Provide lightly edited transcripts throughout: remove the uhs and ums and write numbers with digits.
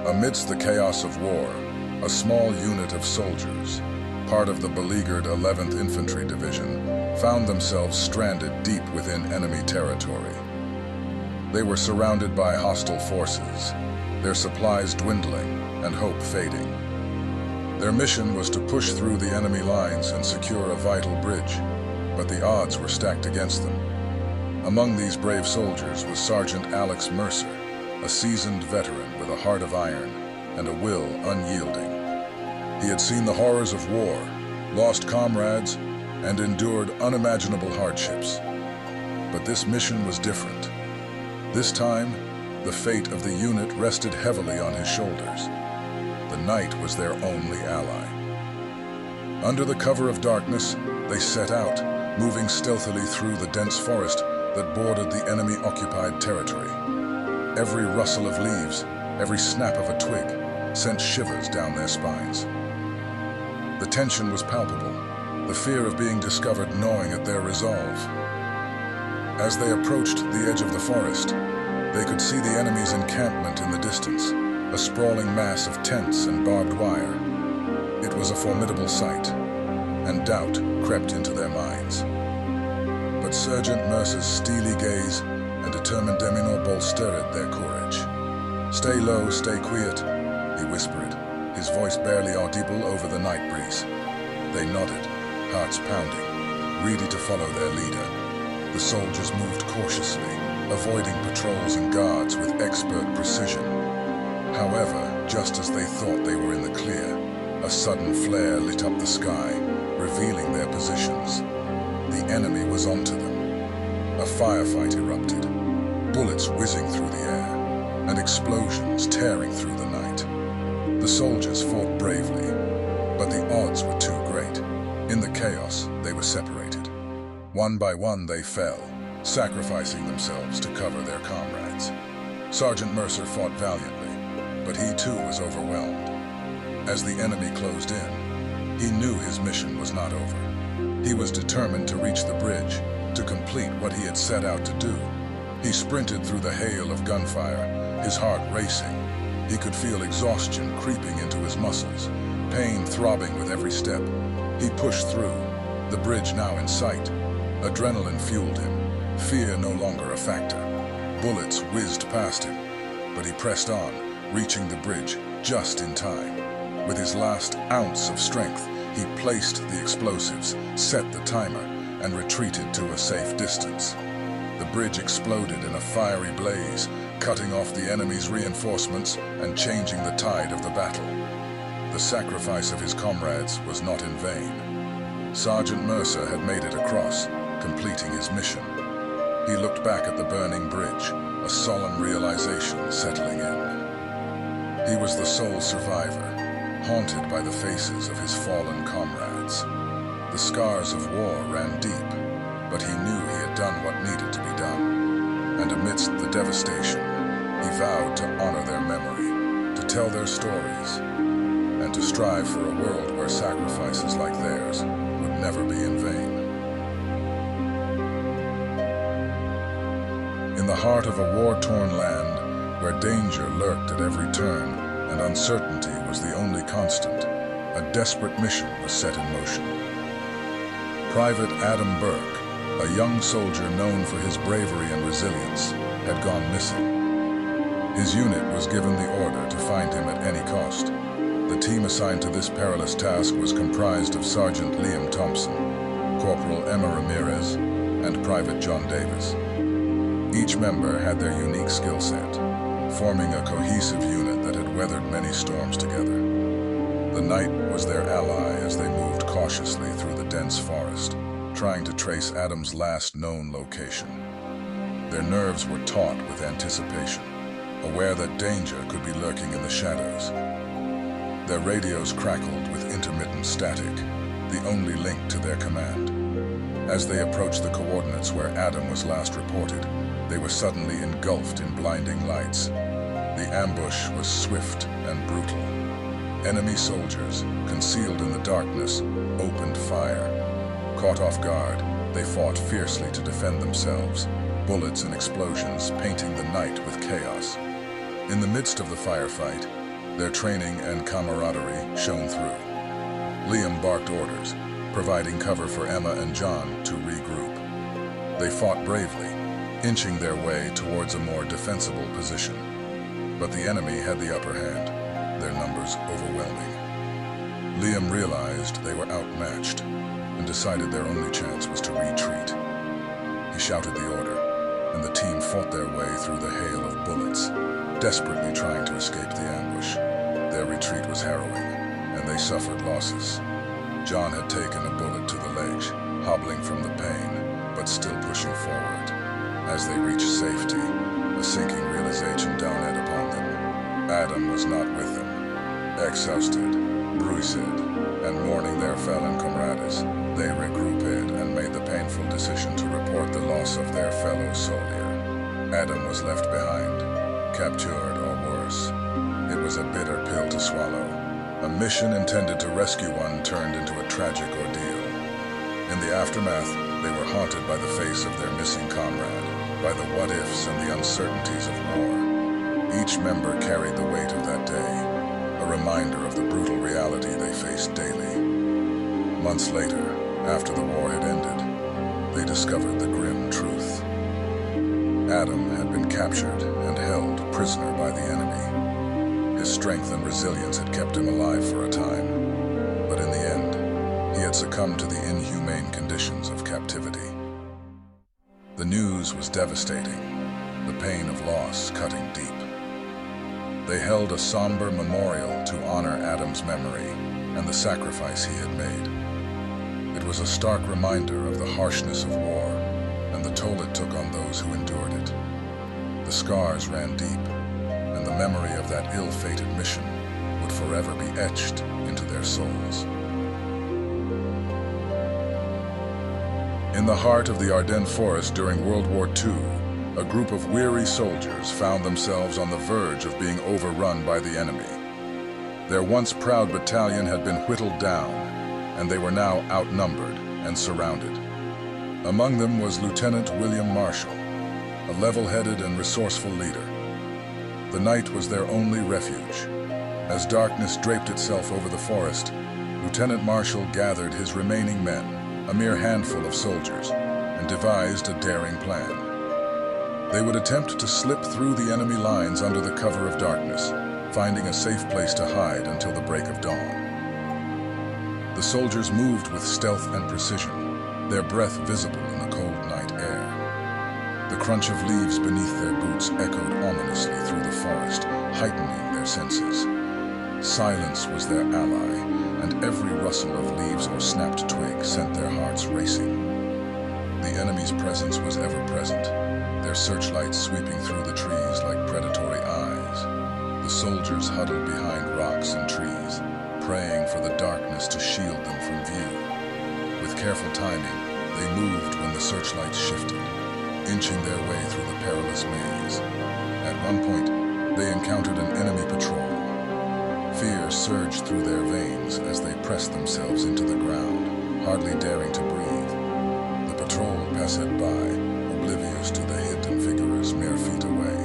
Amidst the chaos of war, a small unit of soldiers, part of the beleaguered 11th Infantry Division, found themselves stranded deep within enemy territory. They were surrounded by hostile forces, their supplies dwindling and hope fading. Their mission was to push through the enemy lines and secure a vital bridge, but the odds were stacked against them. Among these brave soldiers was Sergeant Alex Mercer, a seasoned veteran with a heart of iron and a will unyielding. He had seen the horrors of war, lost comrades, and endured unimaginable hardships. But this mission was different. This time, the fate of the unit rested heavily on his shoulders. The night was their only ally. Under the cover of darkness, they set out, moving stealthily through the dense forest that bordered the enemy-occupied territory. Every rustle of leaves, every snap of a twig, sent shivers down their spines. The tension was palpable, the fear of being discovered gnawing at their resolve. As they approached the edge of the forest, they could see the enemy's encampment in the distance, a sprawling mass of tents and barbed wire. It was a formidable sight, and doubt crept into their minds. But Sergeant Mercer's steely gaze and determined demeanor bolstered their courage. "Stay low, stay quiet," he whispered, his voice barely audible over the night breeze. They nodded, hearts pounding, ready to follow their leader. The soldiers moved cautiously, avoiding patrols and guards with expert precision. However, just as they thought they were in the clear, a sudden flare lit up the sky, revealing their positions. The enemy was onto them. A firefight erupted, bullets whizzing through the air, and explosions tearing through the night. The soldiers fought bravely, but the odds were too great. In the chaos, they were separated. One by one they fell, sacrificing themselves to cover their comrades. Sergeant Mercer fought valiantly, but he too was overwhelmed. As the enemy closed in, he knew his mission was not over. He was determined to reach the bridge, to complete what he had set out to do. He sprinted through the hail of gunfire, his heart racing. He could feel exhaustion creeping into his muscles, pain throbbing with every step. He pushed through, the bridge now in sight. Adrenaline fueled him, fear no longer a factor. Bullets whizzed past him, but he pressed on, reaching the bridge just in time. With his last ounce of strength, he placed the explosives, set the timer, and retreated to a safe distance. The bridge exploded in a fiery blaze, cutting off the enemy's reinforcements and changing the tide of the battle. The sacrifice of his comrades was not in vain. Sergeant Mercer had made it across, completing his mission. He looked back at the burning bridge, a solemn realization settling in. He was the sole survivor, haunted by the faces of his fallen comrades. The scars of war ran deep, but he knew he had done what needed to be done. And amidst the devastation, he vowed to honor their memory, to tell their stories, and to strive for a world where sacrifices like theirs would never be in vain. In the heart of a war-torn land, where danger lurked at every turn and uncertainty was the only constant, a desperate mission was set in motion. Private Adam Burke, a young soldier known for his bravery and resilience, had gone missing. His unit was given the order to find him at any cost. The team assigned to this perilous task was comprised of Sergeant Liam Thompson, Corporal Emma Ramirez, and Private John Davis. Each member had their unique skill set, forming a cohesive unit that had weathered many storms together. The night was their ally as they moved cautiously through the dense forest, trying to trace Adam's last known location. Their nerves were taut with anticipation, aware that danger could be lurking in the shadows. Their radios crackled with intermittent static, the only link to their command. As they approached the coordinates where Adam was last reported, they were suddenly engulfed in blinding lights. The ambush was swift and brutal. Enemy soldiers, concealed in the darkness, opened fire. Caught off guard, they fought fiercely to defend themselves, bullets and explosions painting the night with chaos. In the midst of the firefight, Their training and camaraderie shone through. Liam barked orders, providing cover for Emma and John to regroup. They fought bravely, inching their way towards a more defensible position. But the enemy had the upper hand, their numbers overwhelming. Liam realized they were outmatched and decided their only chance was to retreat. He shouted the order, and the team fought their way through the hail of bullets, desperately trying to escape the ambush. Their retreat was harrowing, and they suffered losses. John had taken a bullet to the leg, hobbling from the pain, but still pushing forward. As they reached safety, a sinking realization dawned upon them. Adam was not with them. Exhausted, bruised, and mourning their fallen comrades, they regrouped and made the painful decision to report the loss of their fellow soldier. Adam was left behind, captured or worse. It was a bitter pill to swallow. A mission intended to rescue one turned into a tragic ordeal. In the aftermath, they were haunted by the face of their missing comrade, by the what-ifs and the uncertainties of war. Each member carried the weight of that day, a reminder of the brutal reality they faced daily. Months later, after the war had ended, they discovered the grim truth. Adam had been captured and held prisoner by the enemy. His strength and resilience had kept him alive for a time, but in the end, he had succumbed to the inhumane conditions of captivity. The news was devastating, the pain of loss cutting deep. They held a somber memorial to honor Adam's memory and the sacrifice he had made. It was a stark reminder of the harshness of war and the toll it took on those who endured it. The scars ran deep, and the memory of that ill-fated mission would forever be etched into their souls. In the heart of the Ardennes forest during World War II, a group of weary soldiers found themselves on the verge of being overrun by the enemy. Their once proud battalion had been whittled down, and they were now outnumbered and surrounded. Among them was Lieutenant William Marshall, a level-headed and resourceful leader. The night was their only refuge. As darkness draped itself over the forest, Lieutenant Marshall gathered his remaining men, a mere handful of soldiers, and devised a daring plan. They would attempt to slip through the enemy lines under the cover of darkness, finding a safe place to hide until the break of dawn. The soldiers moved with stealth and precision, their breath visible in the cold night air. The crunch of leaves beneath their boots echoed ominously through the forest, heightening their senses. Silence was their ally, and every rustle of leaves or snapped twig sent their hearts racing. The enemy's presence was ever present, their searchlights sweeping through the trees like predatory eyes. The soldiers huddled behind rocks and trees, praying for the darkness to shield them from view. With careful timing, they moved when the searchlights shifted, inching their way through the perilous maze. At one point, they encountered an enemy patrol. Fear surged through their veins as they pressed themselves into the ground, hardly daring to breathe. The patrol passed by, oblivious to the hidden figures mere feet away.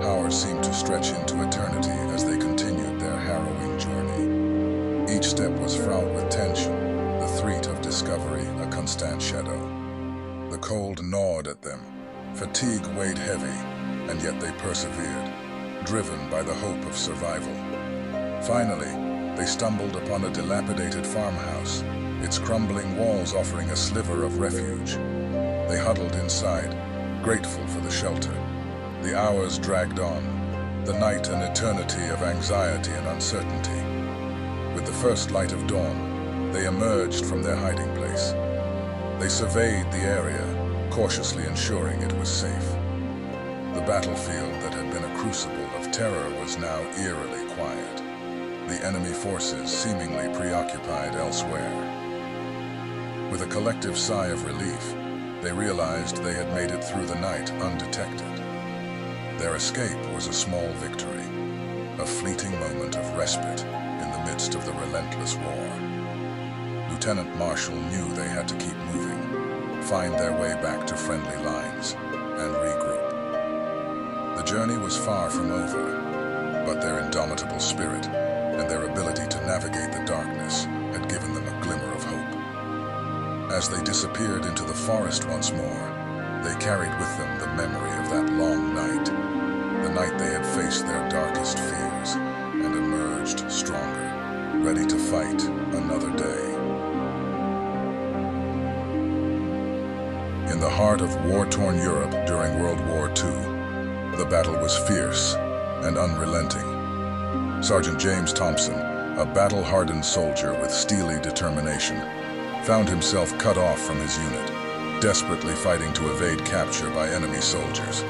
Hours seemed to stretch into eternity as they continued their harrowing journey. Each step was fraught with tension, the threat of discovery a constant shadow. The cold gnawed at them, fatigue weighed heavy, and yet they persevered, driven by the hope of survival. Finally, they stumbled upon a dilapidated farmhouse, its crumbling walls offering a sliver of refuge. They huddled inside, grateful for the shelter. The hours dragged on, the night an eternity of anxiety and uncertainty. With the first light of dawn, they emerged from their hiding place. They surveyed the area, cautiously ensuring it was safe. The battlefield that had been a crucible of terror was now eerily quiet, the enemy forces seemingly preoccupied elsewhere. With a collective sigh of relief, they realized they had made it through the night undetected. Their escape was a small victory, a fleeting moment of respite in the midst of the relentless war. Lieutenant Marshall knew they had to keep moving, find their way back to friendly lines, and regroup. The journey was far from over. but their indomitable spirit and their ability to navigate the darkness had given them a glimmer of hope. As they disappeared into the forest once more, they carried with them the memory of that long night, the night they had faced their darkest fears and emerged stronger, ready to fight another day. In the heart of war-torn Europe during World War II, the battle was fierce and unrelenting. Sergeant James Thompson, a battle-hardened soldier with steely determination, found himself cut off from his unit, desperately fighting to evade capture by enemy soldiers.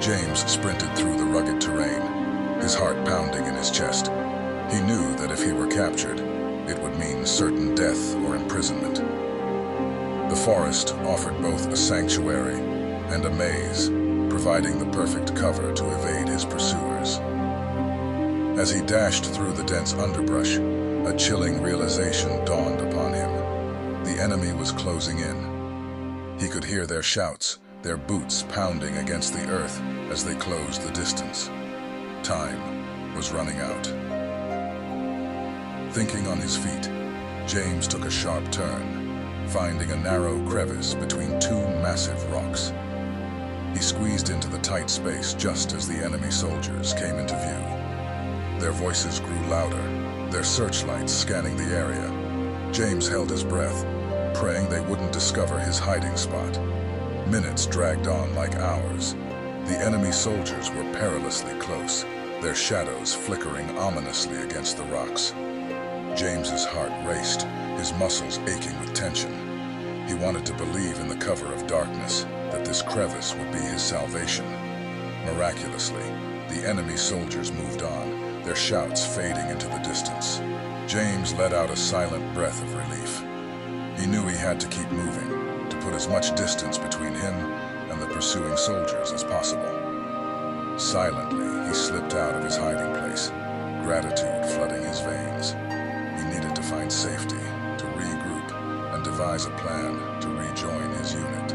James sprinted through the rugged terrain, his heart pounding in his chest. He knew that if he were captured, it would mean certain death or imprisonment. The forest offered both a sanctuary and a maze, providing the perfect cover to evade his pursuers. As he dashed through the dense underbrush, a chilling realization dawned upon him. The enemy was closing in. He could hear their shouts, their boots pounding against the earth as they closed the distance. Time was running out. Thinking on his feet, James took a sharp turn, finding a narrow crevice between two massive rocks. He squeezed into the tight space just as the enemy soldiers came into view. Their voices grew louder, their searchlights scanning the area. James held his breath, praying they wouldn't discover his hiding spot. Minutes dragged on like hours. The enemy soldiers were perilously close, their shadows flickering ominously against the rocks. James's heart raced, his muscles aching with tension. He wanted to believe in the cover of darkness, that this crevice would be his salvation. Miraculously, the enemy soldiers moved on, their shouts fading into the distance. James let out a silent breath of relief. He knew he had to keep moving, to put as much distance between him and the pursuing soldiers as possible. Silently, he slipped out of his hiding place, gratitude flooding his veins. He needed to find safety, to regroup, and devise a plan to rejoin his unit.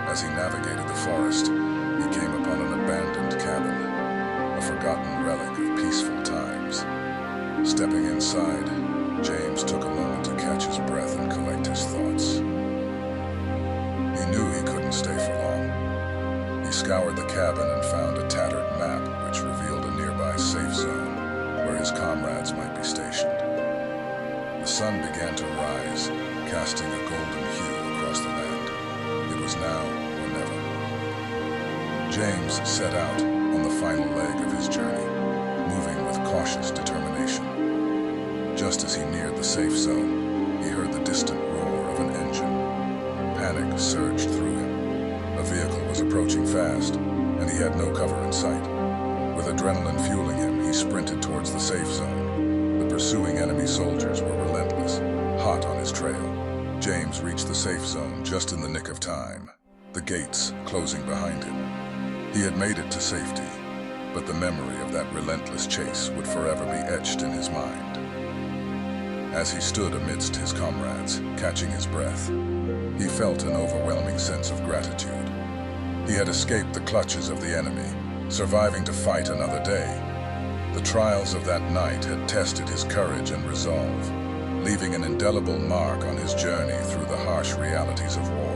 As he navigated the forest, he came upon an abandoned cabin, a forgotten relic of peaceful times. Stepping inside, James took a moment to catch his breath and collect his thoughts. He knew he couldn't stay for long. He scoured the cabin and found a tattered map which revealed a nearby safe zone where his comrades might be stationed. The sun began to rise, casting a golden hue across the land. It was now or never. James set out on the final leg of his journey, moving with cautious determination. Just as he neared the safe zone, he heard the distant roar of an engine. Panic surged through him. A vehicle was approaching fast, and he had no cover in sight. With adrenaline fueling him, he sprinted towards the safe zone. The pursuing enemy soldiers were relentless, hot on his trail. James reached the safe zone just in the nick of time, the gates closing behind him. He had made it to safety, but the memory of that relentless chase would forever be etched in his mind. As he stood amidst his comrades, catching his breath, he felt an overwhelming sense of gratitude. He had escaped the clutches of the enemy, surviving to fight another day. The trials of that night had tested his courage and resolve, leaving an indelible mark on his journey through the harsh realities of war.